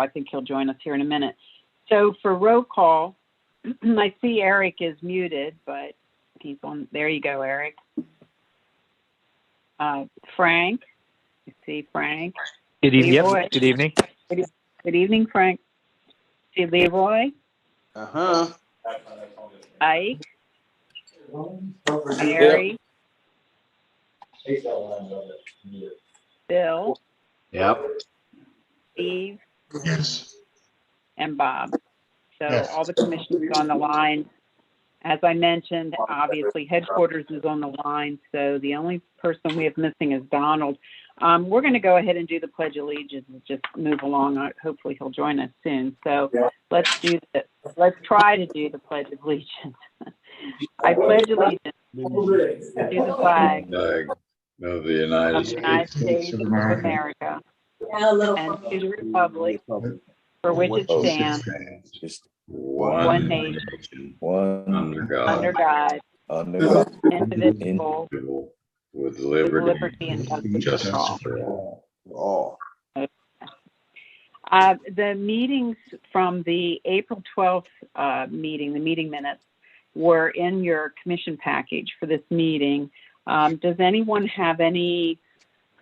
I think he'll join us here in a minute. So for roll call, I see Eric is muted, but he's on. There you go, Eric. Frank, I see Frank. Good evening. Leroy. Yep. Good evening. Good evening, Frank. See Leroy. Ike. Mary. Bill. Yep. Steve. Yes. And Bob. So Yes. all the commissioners on the line. As I mentioned, obviously headquarters is on the line, so the only person we have missing is Donald. We're going to go ahead and do the Pledge of Allegiance and just move along. Hopefully he'll join us soon. So let's try to do the Pledge of Allegiance. I pledge allegiance to the flag of the United of the United States of America and to the republic for which it stands, one nation, under God, indivisible, with with liberty liberty and justice for all. The meetings from the April 12th meeting, the meeting minutes, were in your commission package for this meeting. Does anyone have any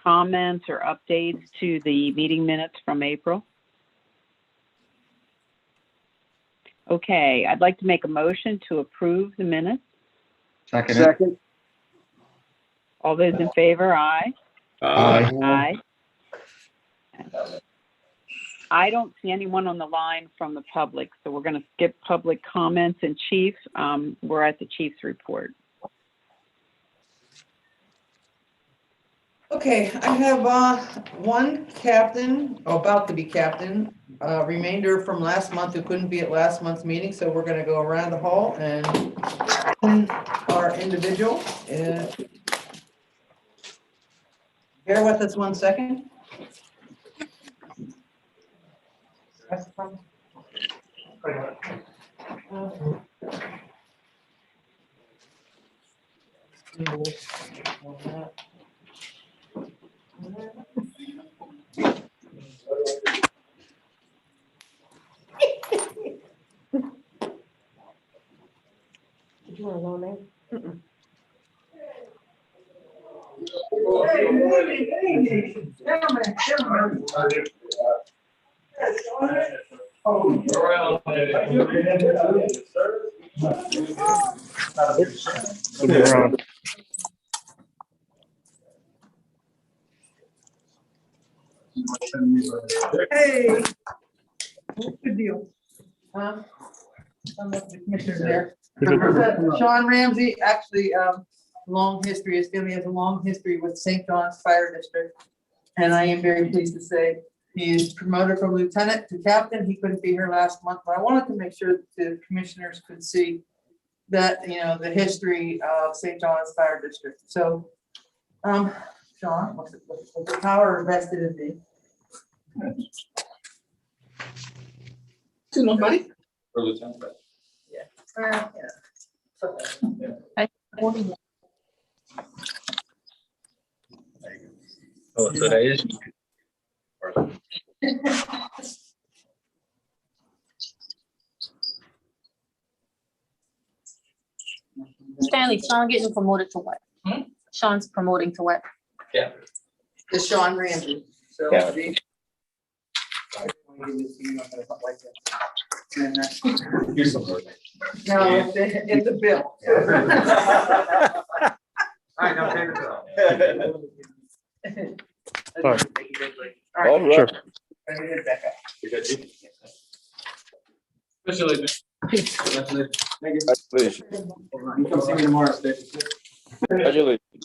comments or updates to the meeting minutes from April? Okay, I'd like to make a motion to approve the minutes. Second. All those in favor, aye. Aye. Aye. I don't see anyone on the line from the public, so we're going to skip public comments. And Chief, we're at the Chief's report. Okay, I have one captain, about to be captain, remainder from last month who couldn't be at last month's meeting, so we're gonna go around the hall and our individual. Bear with us 1 second. You want to go name? Hey, good deal. Some of the commissioners there. Sean Ramsey, actually, long history, his family has a long history with St. John's Fire District. And I am very pleased to say he is promoted from lieutenant to captain. He couldn't be here last month, but I wanted to make sure that the commissioners could see that, you know, the history of St. John's Fire District. So, Sean, what's the power vested in me? To nobody. For lieutenant. Yeah. Oh, so that is. Stanley, Sean getting promoted to what? Sean's promoting to what? Yeah. It's Sean Ramsey. So. Yeah. Here's some more. No, it's a bill. I know, take it out. All right. Sure. You got you? Congratulations. Please. You come see me tomorrow, Stacy. Congratulations.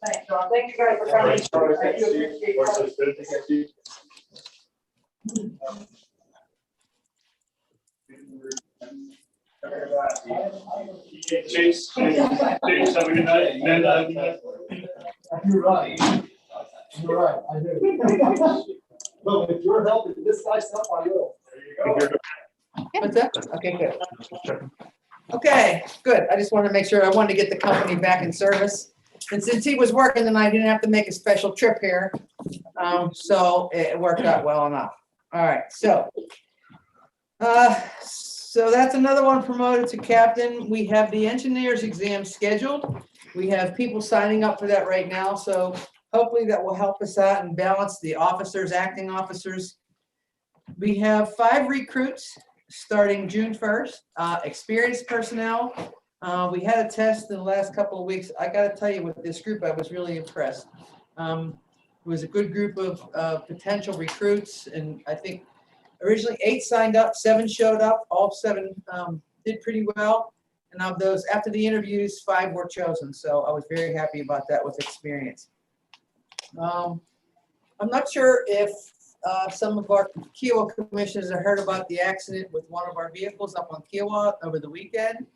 Thanks, Sean. Thank you guys for coming. Thank you. Chase, have a good night. You're right. You're right, I do. Well, if you're helping this guy stuff, I will. What's that? Okay, good. Okay, good. I just wanted to make sure, I wanted to get the company back in service. And since he was working tonight, he didn't have to make a special trip here. So it worked out well enough. All right, so that's another one promoted to captain. We have the engineer's exam scheduled. We have people signing up for that right now, so hopefully that will help us out and balance the officers, acting officers. We have 5 recruits starting June 1st, experienced personnel. We had a test in the last couple of weeks. I got to tell you, with this group, I was really impressed. It was a good group of potential recruits, and I think originally 8 signed up, 7 showed up. All 7 did pretty well. And of those, after the interviews, 5 were chosen. So I was very happy about that with experience. I'm not sure if some of our Kiowa commissioners have heard about the accident with one of our vehicles up on Kiowa over the weekend.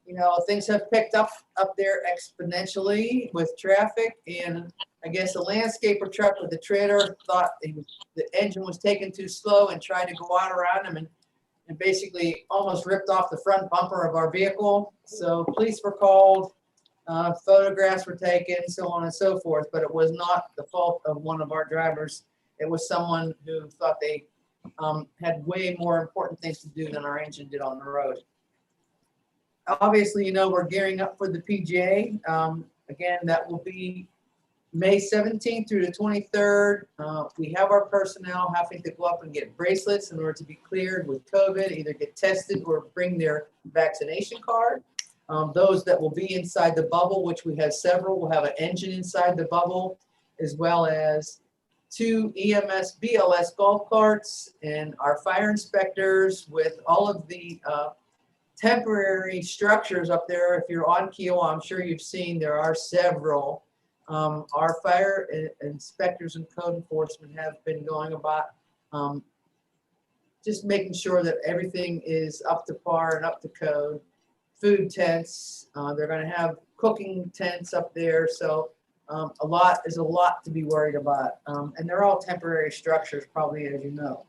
You know, things have picked up there exponentially with traffic, and I guess the landscaper truck with the trailer thought the engine was taken too slow and tried to go out around him and basically almost ripped off the front bumper of our vehicle. So police were called, photographs were taken, so on and so forth, but it was not the fault of one of our drivers. It was someone who thought they had way more important things to do than our engine did on the road. Obviously, you know, we're gearing up for the PGA. Again, that will be May 17th through the 23rd. We have our personnel having to go up and get bracelets in order to be cleared with COVID, either get tested or bring their vaccination card. Those that will be inside the bubble, which we have several, will have an engine inside the bubble, as well as 2 EMS BLS golf carts, and our fire inspectors with all of the temporary structures up there. If you're on Kiowa, I'm sure you've seen there are several. Our fire inspectors and code enforcement have been going about just making sure that everything is up to par and up to code. Food tents, they're going to have cooking tents up there. So a lot to be worried about. And they're all temporary structures, probably, as you know.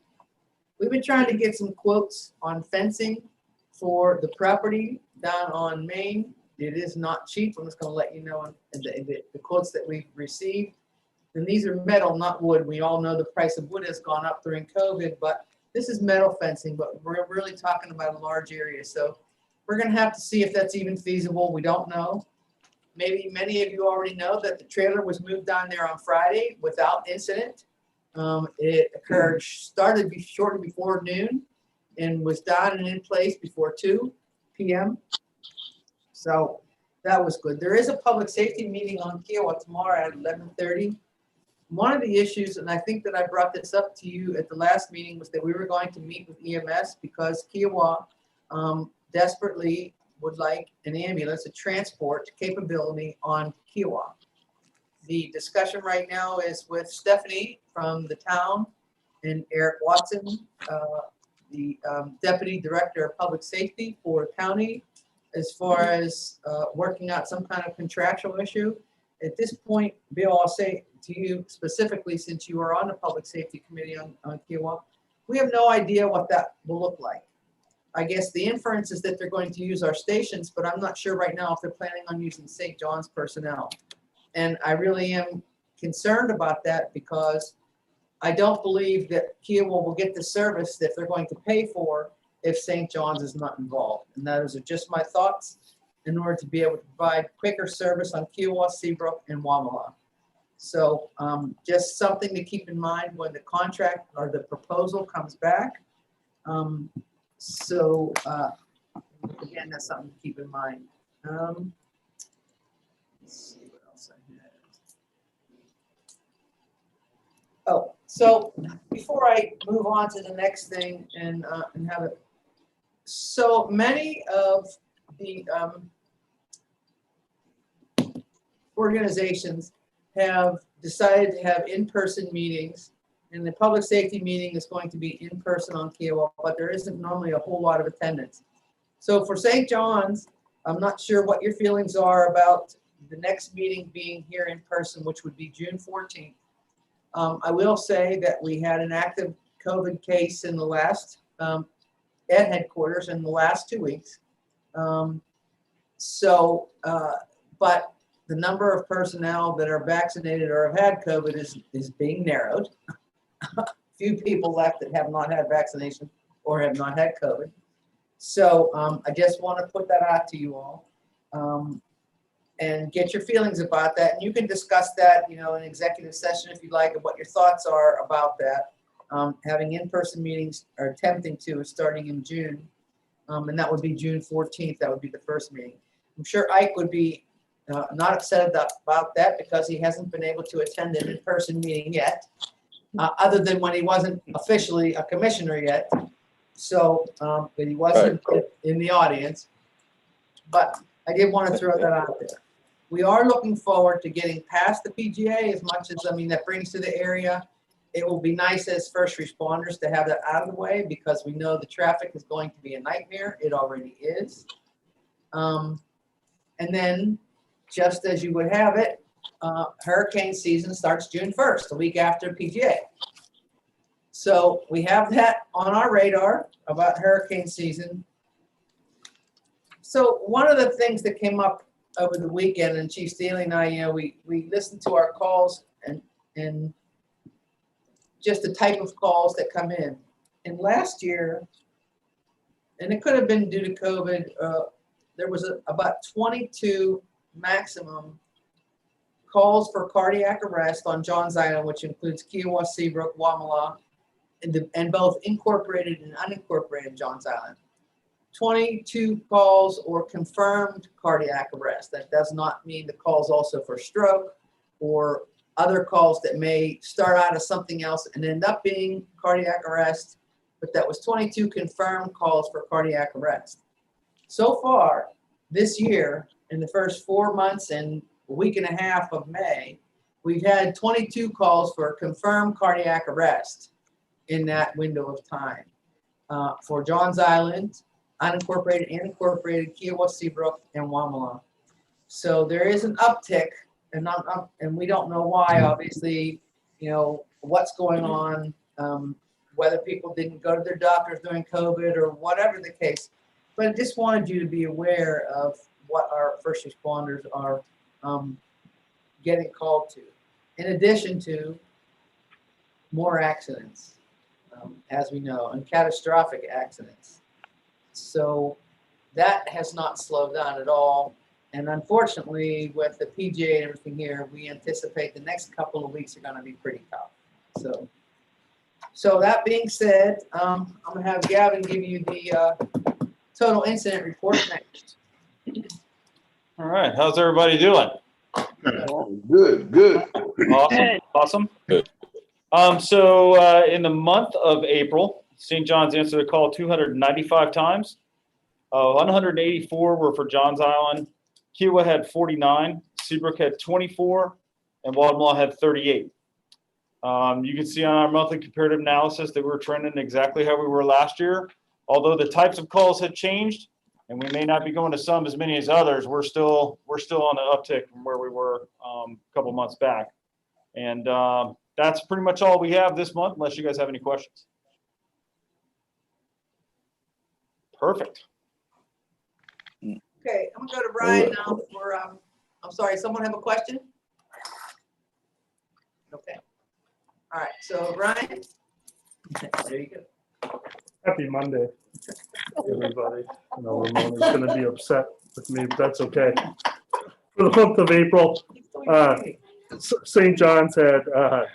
We've been trying to get some quotes on fencing for the property down on Main. It is not cheap. I'm just going to let you know the quotes that we've received. And these are metal, not wood. We all know the price of wood has gone up during COVID, but this is metal fencing, but we're really talking about a large area. So we're going to have to see if that's even feasible. We don't know. Maybe many of you already know that the trailer was moved down there on Friday without incident. It started shortly before noon and was down and in place before 2 p.m. So that was good. There is a public safety meeting on Kiowa tomorrow at 11:30. One of the issues, and I think that I brought this up to you at the last meeting, was that we were going to meet with EMS because Kiowa desperately would like an ambulance, a transport capability on Kiowa. The discussion right now is with Stephanie from the town and Eric Watson, the Deputy Director of Public Safety for county, as far as working out some kind of contractual issue. At this point, Bill, I'll say to you specifically, since you are on the Public Safety Committee on Kiowa, we have no idea what that will look like. I guess the inference is that they're going to use our stations, but I'm not sure right now if they're planning on using St. John's personnel. And I really am concerned about that because I don't believe that Kiowa will get the service that they're going to pay for if St. John's is not involved. And those are just my thoughts in order to be able to provide quicker service on Kiowa, Seabrook, and Wamala. So just something to keep in mind when the contract or the proposal comes back. Again, that's something to keep in mind. Let's see what else I had. Oh, so before I move on to the next thing and have it, so many of the organizations have decided to have in-person meetings, and the public safety meeting is going to be in person on Kiowa, but there isn't normally a whole lot of attendance. So for St. John's, I'm not sure what your feelings are about the next meeting being here in person, which would be June 14th. I will say that we had an active COVID case in the last, at headquarters in the last 2 weeks. But the number of personnel that are vaccinated or have had COVID is being narrowed. Few people left that have not had vaccination or have not had COVID. So I just want to put that out to you all and get your feelings about that. And you can discuss that, you know, in executive session if you like, and what your thoughts are about that. Having in-person meetings or attempting to starting in June. And that would be June 14th. That would be the first meeting. I'm sure Ike would be not upset about that because he hasn't been able to attend an in-person meeting yet, other than when he wasn't officially a commissioner yet. So, but he wasn't in the audience. But I did want to throw that out there. We are looking forward to getting past the PGA as much as, I mean, that brings to the area. It will be nice as first responders to have that out of the way because we know the traffic is going to be a nightmare. It already is. And then, just as you would have it, hurricane season starts June 1st, the week after PGA. So we have that on our radar about hurricane season. So one of the things that came up over the weekend, and Chief Steele and I, you know, we listened to our calls and just the type of calls that come in. And last year, and it could have been due to COVID, there was about 22 maximum calls for cardiac arrest on Johns Island, which includes Kiowa, Seabrook, Wamala, and both incorporated and unincorporated Johns Island. 22 calls or confirmed cardiac arrest. That does not mean the calls also for stroke or other calls that may start out as something else and end up being cardiac arrest, but that was 22 confirmed calls for cardiac arrest. So far this year, in the first 4 months and a week and a half of May, we've had 22 calls for confirmed cardiac arrest in that window of time for Johns Island, unincorporated and incorporated, Kiowa, Seabrook, and Wamala. So there is an uptick, and we don't know why. Obviously, you know what's going on, whether people didn't go to their doctors during COVID or whatever the case. But I just wanted you to be aware of what our first responders are getting called to, in addition to more accidents, as we know, and catastrophic accidents. So that has not slowed down at all. And unfortunately, with the PGA and everything here, we anticipate the next couple of weeks are going to be pretty tough. So that being said, I'm going to have Gavin give you the total incident report next. All right, how's everybody doing? Good, good. Awesome. So in the month of April, St. John's answered the call 295 times. 184 were for Johns Island. Kiowa had 49, Seabrook had 24, and Wadmalaw had 38. You can see on our monthly comparative analysis that we're trending exactly how we were last year. Although the types of calls had changed, and we may not be going to some as many as others, we're still on the uptick from where we were a couple months back. And that's pretty much all we have this month, unless you guys have any questions. Perfect. Okay, I'm gonna go to Brian now for, I'm sorry, someone have a question? Okay. All right, so Brian, there you go. Happy Monday, everybody. I know Ramona's gonna be upset with me, but that's okay. For the month of April, St. John's had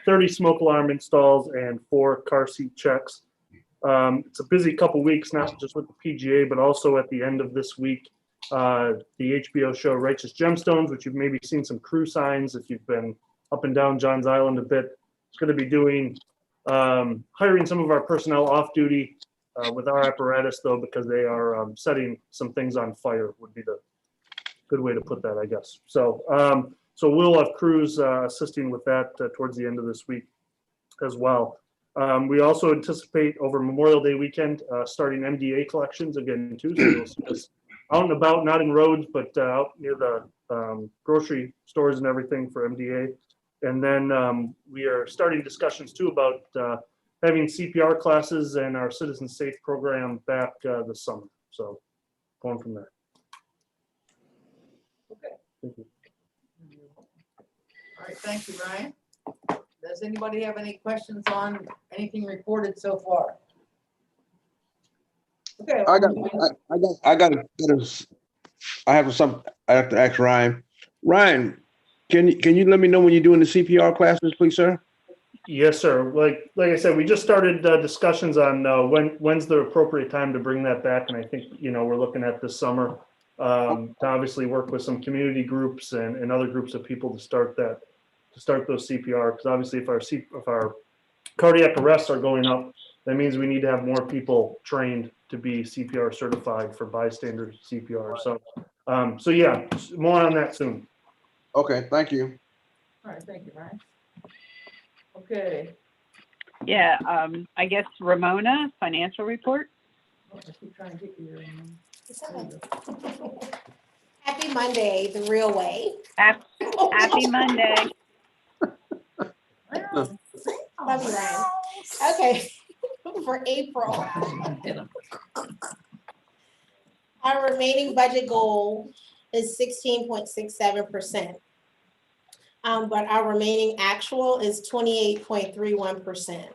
30 smoke alarm installs and 4 car seat checks. It's a busy couple weeks, not just with the PGA, but also at the end of this week, the HBO show Righteous Gemstones, which you've maybe seen some crew signs if you've been up and down Johns Island a bit. It's going to be doing hiring some of our personnel off duty with our apparatus, though, because they are setting some things on fire would be the good way to put that, I guess. So we'll have crews assisting with that towards the end of this week as well. We also anticipate over Memorial Day weekend starting MDA collections again too. So you'll see us out and about, not in roads, but out near the grocery stores and everything for MDA. And then we are starting discussions too about having CPR classes and our Citizen Safe program back this summer. So going from there. Okay. Thank you. right, thank you, Ryan. Does anybody have any questions on anything reported so far? Okay. I have to ask Ryan. Ryan, can you let me know when you're doing the CPR classes, please, sir? Yes, sir. Like I said, we just started discussions on when's the appropriate time to bring that back, and I think we're looking at this summer to obviously work with some community groups and other groups of people to start those CPR, because obviously if our cardiac arrests are going up, that means we need to have more people trained to be CPR certified for bystander CPR. So yeah, more on that soon. Okay, thank you. All right, thank you, Ryan. Okay. Yeah, I guess Ramona, financial report. I keep trying to get you there. It's okay. Happy Monday, the real way. Happy Monday. Love you, Ryan. Okay, for April. Our remaining budget goal is 16.67%. But our remaining actual is 28.31%.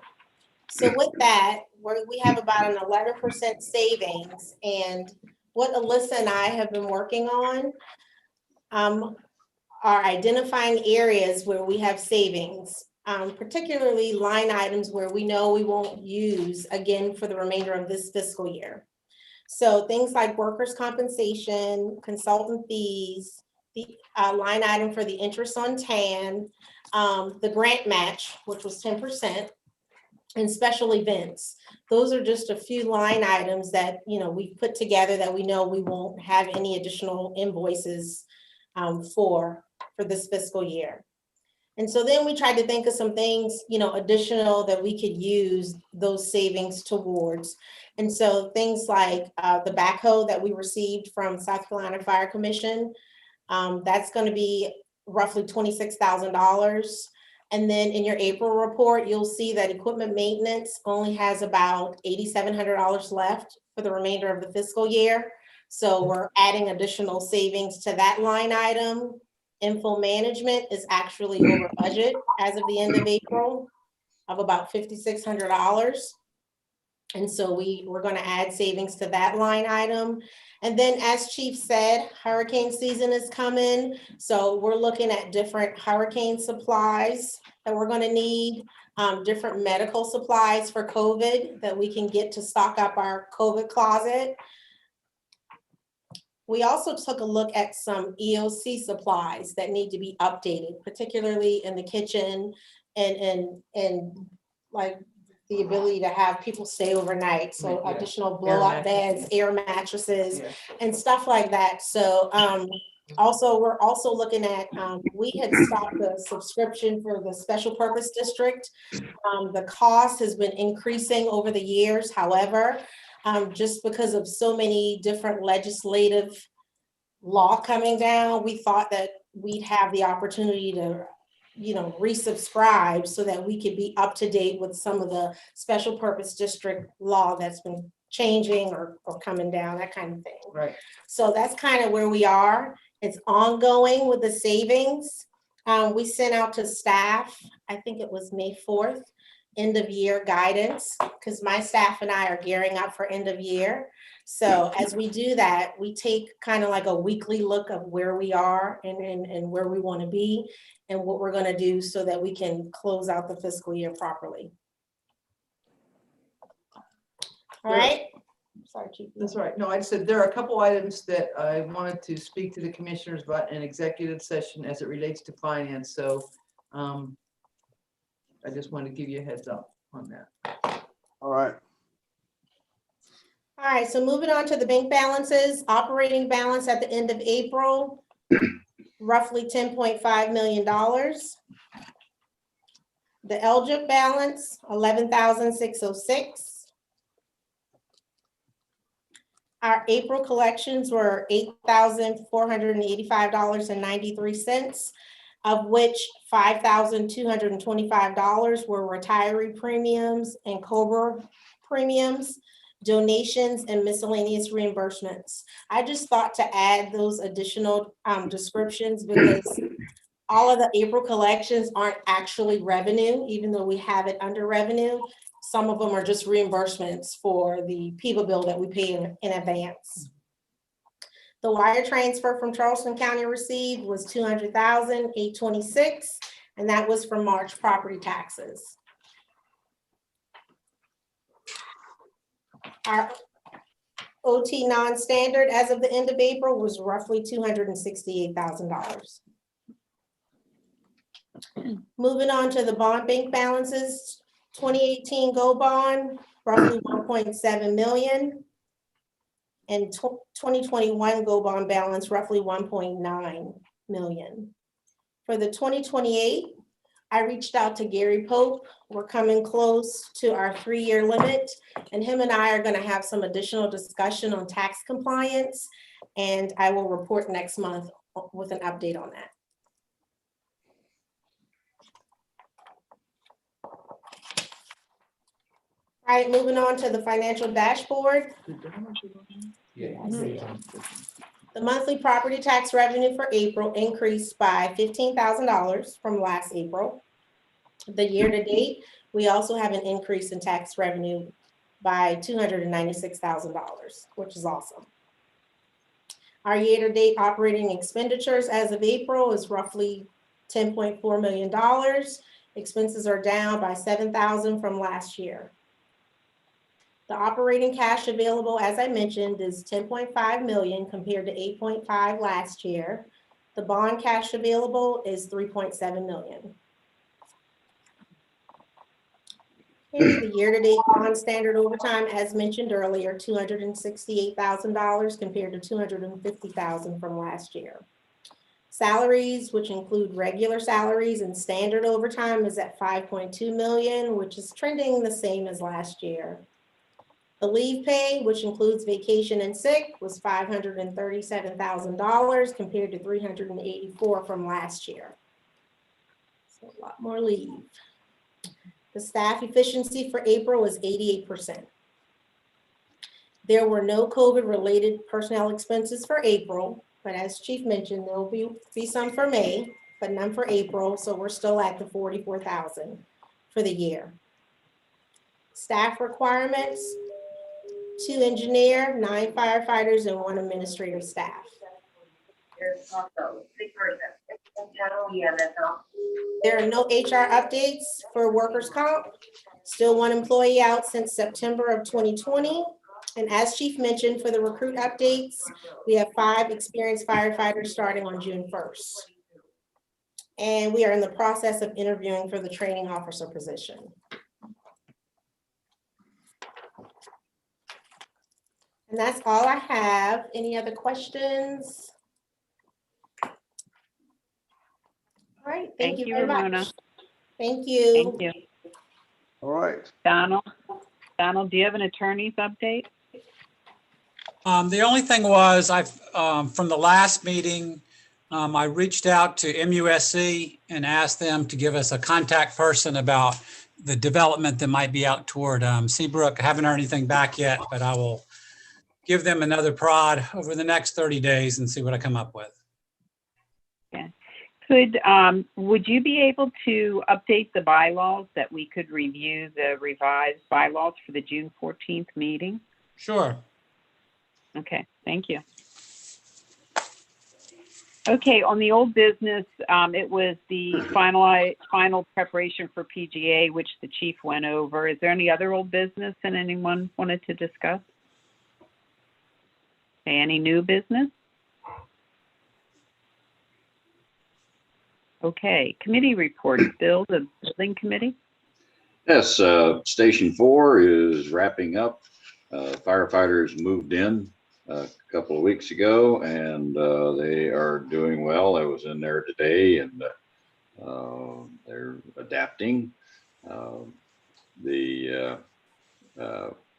So with that, we have about an 11% savings. And what Alyssa and I have been working on are identifying areas where we have savings, particularly line items where we know we won't use again for the remainder of this fiscal year. So things like workers' compensation, consultant fees, the line item for the interest on TAN, the grant match, which was 10%, and special events. Those are just a few line items that we put together that we know we won't have any additional invoices for this fiscal year. And so then we tried to think of some things, additional that we could use those savings towards. And so things like the backhoe that we received from South Carolina Fire Commission, that's going to be roughly $26,000. And then in your April report, you'll see that equipment maintenance only has about $8,700 left for the remainder of the fiscal year. So we're adding additional savings to that line item. Info management is actually over budget as of the end of April of about $5,600. And so we're going to add savings to that line item. And then as Chief said, hurricane season is coming. So we're looking at different hurricane supplies that we're going to need, different medical supplies for COVID that we can get to stock up our COVID closet. We also took a look at some EOC supplies that need to be updated, particularly in the kitchen and like the ability to have people stay overnight. So additional blow up beds, air mattresses, and stuff like that. So we're also looking at, we had stopped the subscription for the special purpose district. The cost has been increasing over the years. However, just because of so many different legislative law coming down, we thought that we'd have the opportunity to resubscribe so that we could be up to date with some of the special purpose district law that's been changing or coming down, that kind of thing. Right. So that's kind of where we are. It's ongoing with the savings. We sent out to staff, I think it was May 4th, end of year guidance, because my staff and I are gearing up for end of year. So as we do that, we take kind of like a weekly look of where we are and where we want to be and what we're going to do so that we can close out the fiscal year properly. All right. Sorry, Chief. That's right. No, I said there are a couple items that I wanted to speak to the commissioners about in executive session as it relates to finance. So I just wanted to give you a heads up on that. All right. All right, so moving on to the bank balances, operating balance at the end of April, roughly $10.5 million. The LGIP balance, $11,606. Our April collections were $8,485.93, of which $5,225 were retiree premiums and COBRA premiums, donations, and miscellaneous reimbursements. I just thought to add those additional descriptions because all of the April collections aren't actually revenue, even though we have it under revenue. Some of them are just reimbursements for the PIBA bill that we pay in advance. The wire transfer from Charleston County received was $200,826, and that was for March property taxes. Our OT non-standard as of the end of April was roughly $268,000. Moving on to the bond bank balances, 2018 Go bond, roughly 1.7 million. And 2021 Go bond balance, roughly 1.9 million. For the 2028, I reached out to Gary Pope. We're coming close to our 3-year limit, and him and I are going to have some additional discussion on tax compliance, and I will report next month with an update on that. All right, moving on to the financial dashboard. The monthly property tax revenue for April increased by $15,000 from last April. The year to date, we also have an increase in tax revenue by $296,000, which is awesome. Our year to date operating expenditures as of April is roughly $10.4 million. Expenses are down by $7,000 from last year. The operating cash available, as I mentioned, is $10.5 million compared to $8.5 last year. The bond cash available is $3.7 million. Okay, the year-to-date bond standard overtime, as mentioned earlier, $268,000 compared to $250,000 from last year. Salaries, which include regular salaries and standard overtime, is at $5.2 million, which is trending the same as last year. The leave pay, which includes vacation and sick, was $537,000 compared to $384,000 from last year. So a lot more leave. The staff efficiency for April was 88%. There were no COVID-related personnel expenses for April, but as Chief mentioned, there will be some for May, but none for April, so we're still at the $44,000 for the year. Staff requirements, 2 engineer, 9 firefighters, and 1 administrative staff. There are no HR updates for workers' comp. Still 1 employee out since September of 2020. And as Chief mentioned, for the recruit updates, we have 5 experienced firefighters starting on June 1st. And we are in the process of interviewing for the training officer position. And that's all I have. Any other questions? All right, thank you very Ramona. much. Thank you. Thank you. All right. Donald, do you have an attorney's update? The only thing was from the last meeting, I reached out to MUSC and asked them to give us a contact person about the development that might be out toward Seabrook. I haven't heard anything back yet, but I will give them another prod over the next 30 days and see what I come up with. Okay. Would you be able to update the bylaws that we could review the revised bylaws for the June 14th meeting? Sure. Okay, thank you. Okay, on the old business, it was the final preparation for PGA, which the chief went over. Is there any other old business that anyone wanted to discuss? Okay, any new business? Okay, committee reports. Bill, the building committee? Yes, Station 4 is wrapping up. Firefighters moved in a couple of weeks ago, and they are doing well. I was in there today, and they're adapting.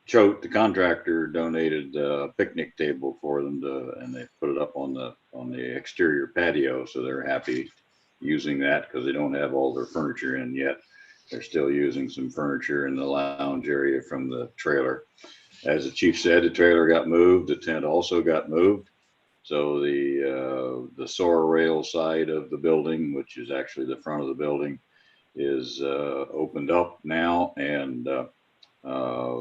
Choate, the contractor, donated a picnic table for them and they put it up on the exterior patio, so they're happy using that because they don't have all their furniture in yet. They're still using some furniture in the lounge area from the trailer. As the chief said, the trailer got moved, the tent also got moved. So the SOAR rail side of the building, which is actually the front of the building, is opened up now, and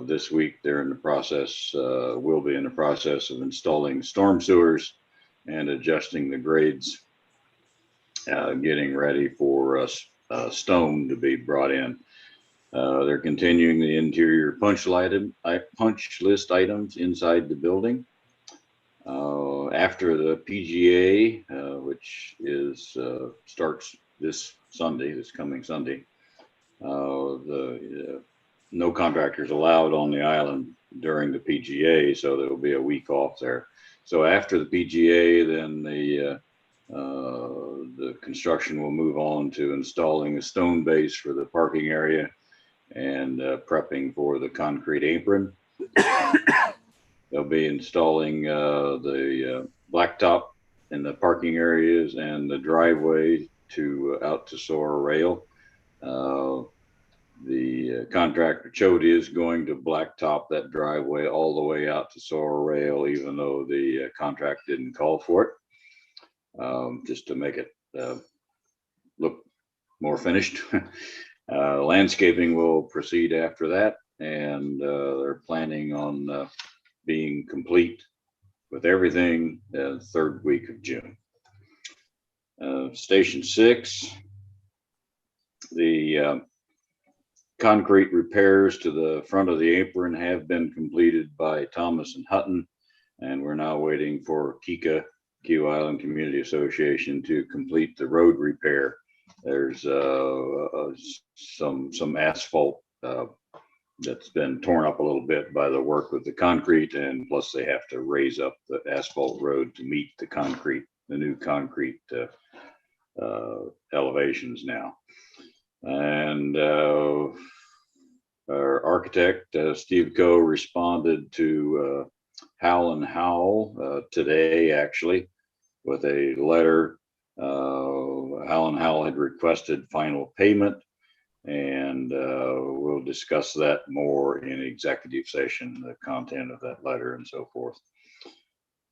this week they're in the process, will be in the process of installing storm sewers and adjusting the grades, getting ready for stone to be brought in. They're continuing the interior punch list items inside the building. After the PGA, which is starts this coming Sunday, no contractors allowed on the island during the PGA, so there will be a week off there. So after the PGA, then the construction will move on to installing a stone base for the parking area and prepping for the concrete apron. They'll be installing the blacktop in the parking areas and the driveway out to SOAR rail. The contractor Chody is going to blacktop that driveway all the way out to SOAR rail, even though the contract didn't call for it, just to make it look more finished. Landscaping will proceed after that, and they're planning on being complete with everything the third week of June. Station 6, the concrete repairs to the front of the apron have been completed by Thomas and Hutton, and we're now waiting for Kika, Key Island Community Association, to complete the road repair. There's some asphalt that's been torn up a little bit by the work with the concrete, and plus they have to raise up the asphalt road to meet the new concrete elevations now. And our architect, Steve Coe, responded to Howell and Howell today, actually, with a letter. Howell and Howell had requested final payment, and we'll discuss that more in executive session, the content of that letter and so forth.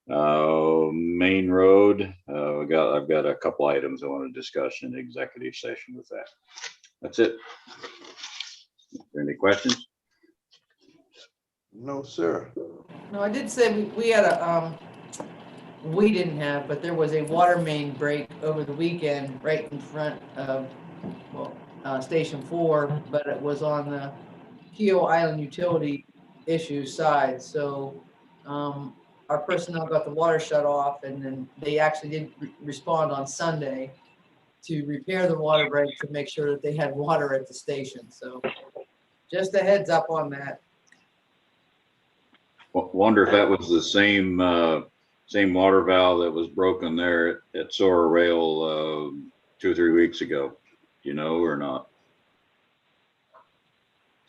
Main Road, I've got a couple items I want to discuss in executive session with that. That's it. Is there any questions? No, sir. No, I did say we had we didn't have, but there was a water main break over the weekend right in front of, Station 4, but it was on the Keo Island utility issue side. So our personnel got the water shut off, and then they actually did respond on Sunday to repair the water break to make sure that they had water at the station. So just a heads up on that. Wonder if that was the same water valve that was broken there at SOAR rail 2 or 3 weeks ago. Do you know or not?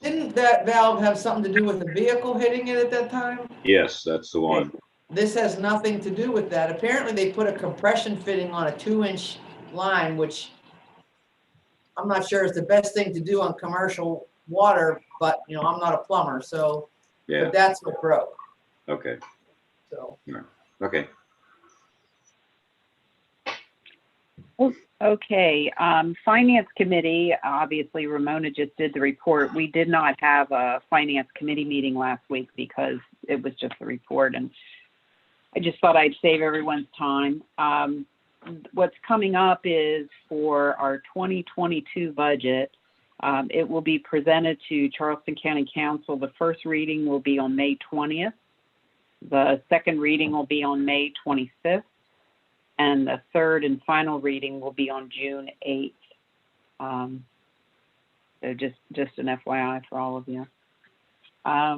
Didn't that valve have something to do with the vehicle hitting it at that time? Yes, that's the one. This has nothing to do with that. Apparently they put a compression fitting on a 2-inch line, which I'm not sure is the best thing to do on commercial water, but I'm not a plumber, so Yeah. But that's what broke. Okay. So. Okay. Okay, Finance Committee, obviously Ramona just did the report. We did not have a Finance Committee meeting last week because it was just the report, and I just thought I'd save everyone's time. What's coming up is for our 2022 budget, it will be presented to Charleston County Council. The first reading will be on May 20th. The second reading will be on May 25th. And the third and final reading will be on June 8th. So just an FYI for all of you. I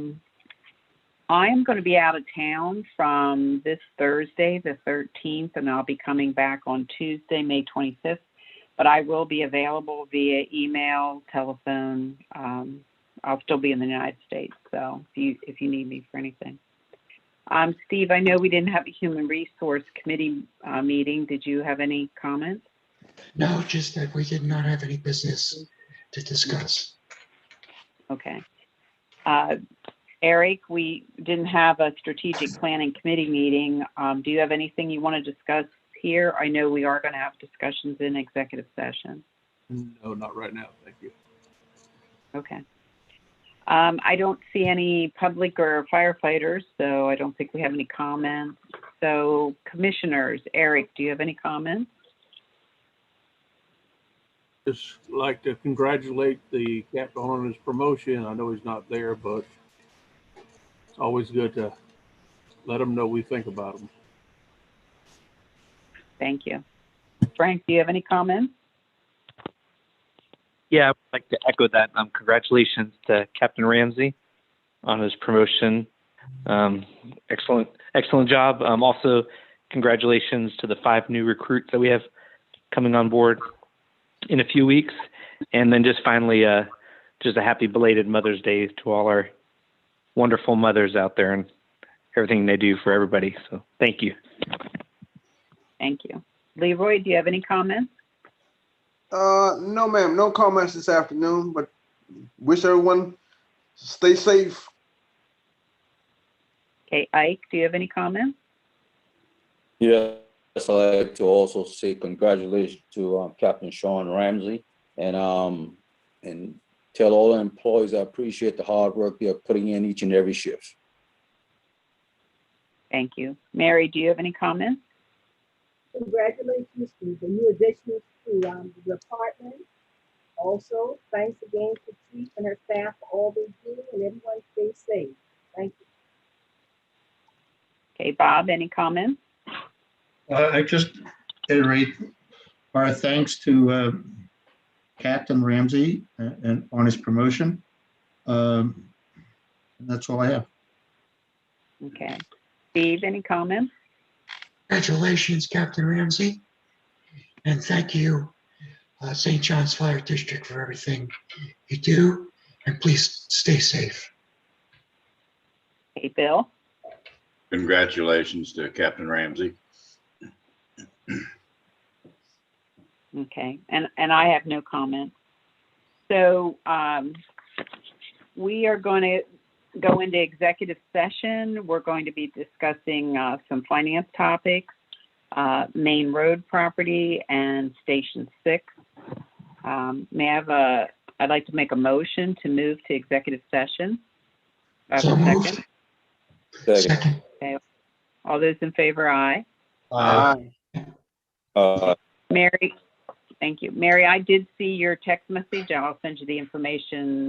am going to be out of town from this Thursday, the 13th, and I'll be coming back on Tuesday, May 25th. But I will be available via email, telephone. I'll still be in the United States, so if you need me for anything. Steve, I know we didn't have a Human Resource Committee meeting. Did you have any comments? No, just that we did not have any business to discuss. Okay. Eric, we didn't have a strategic planning committee meeting. Do you have anything you want to discuss here? I know we are going to have discussions in executive session. No, not right now. Thank you. Okay. I don't see any public or firefighters, so I don't think we have any comments. So commissioners, Eric, do you have any comments? Just like to congratulate the captain on his promotion. I know he's not there, but it's always good to let him know we think about him. Thank you. Frank, do you have any comments? Yeah, I'd like to echo that. Congratulations to Captain Ramsey on his promotion. Excellent job. Also, congratulations to the 5 new recruits that we have coming on board in a few weeks. And then just finally, just a happy belated Mother's Day to all our wonderful mothers out there and everything they do for everybody. So thank you. Thank you. Leroy, do you have any comments? No, ma'am. No comments this afternoon, but wish everyone stay safe. Okay, Ike, do you have any comments? Yes, I'd like to also say congratulations to Captain Sean Ramsey and tell all the employees I appreciate the hard work they're putting in each and every shift. Thank you. Mary, do you have any comments? Congratulations to the new additions to the department. Also, thanks again to Chief and her staff for all they do, and everyone stay safe. Thank you. Okay, Bob, any comments? I just iterate our thanks to Captain Ramsey and on his promotion. And that's all I have. Okay. Steve, any comments? Congratulations, Captain Ramsey. And thank you, St. John's Fire District, for everything you do. And please stay safe. Hey, Bill. Congratulations to Captain Ramsey. Okay, and I have no comment. So we are going to go into executive session. We're going to be discussing some finance topics, Main Road property and Station 6. I'd like to make a motion to move to executive session. So moved. Second. Okay. All those in favor, aye. Aye. Mary, thank you. Mary, I did see your text message. I'll send you the information